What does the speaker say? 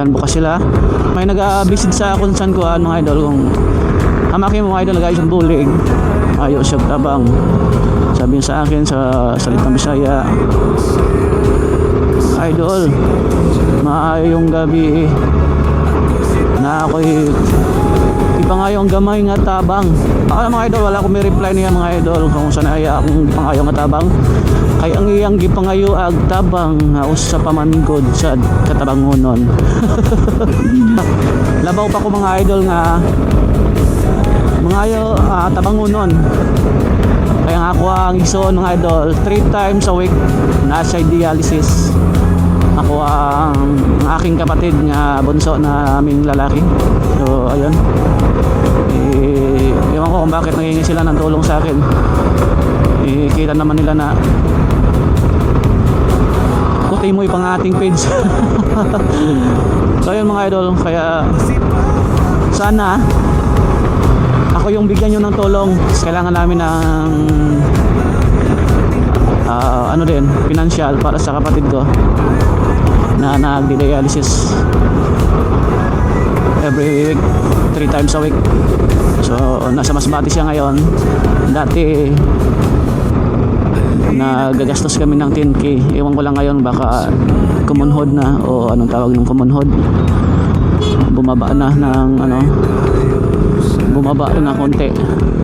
Yan, bukas sila. May nag-visit sa kung saan ko mga idol, kung hamakin mo mga idol, nag-ayos ang bulig, ayos siya tabang. Sabi niya sa akin sa salitang Bisaya, idol, maayong gabi na ako'y ipangayo ang gamay nga tabang. Ako mga idol, wala akong may reply niya mga idol kung saan ay akong ipangayo nga tabang. Kay ang iyang gipangayo ag tabang nga usa pa man god sa katabangonon. Labaw pa ko mga idol nga mangayo tabangonon. Kaya nga ako ang igsoon mga idol 3 times a week nasa dialysis. Ako ang aking kapatid nga bunso na aming lalaki. So ayun, ewan ko kung bakit nanghingi sila ng tulong sa akin. Kita naman nila na puti mo ipang ating page. So ayun mga idol, kaya sana ako yung bigyan nyo ng tulong. Kailangan namin ng ano din, financial para sa kapatid ko na nag-dialysis every week, 3 times a week. So nasa Masbate siya ngayon. Dati nagagastos kami ng 10k. Ewan ko lang ngayon, baka kumunhod na o anong tawag ng kumunhod, bumaba na ng bumaba na konti.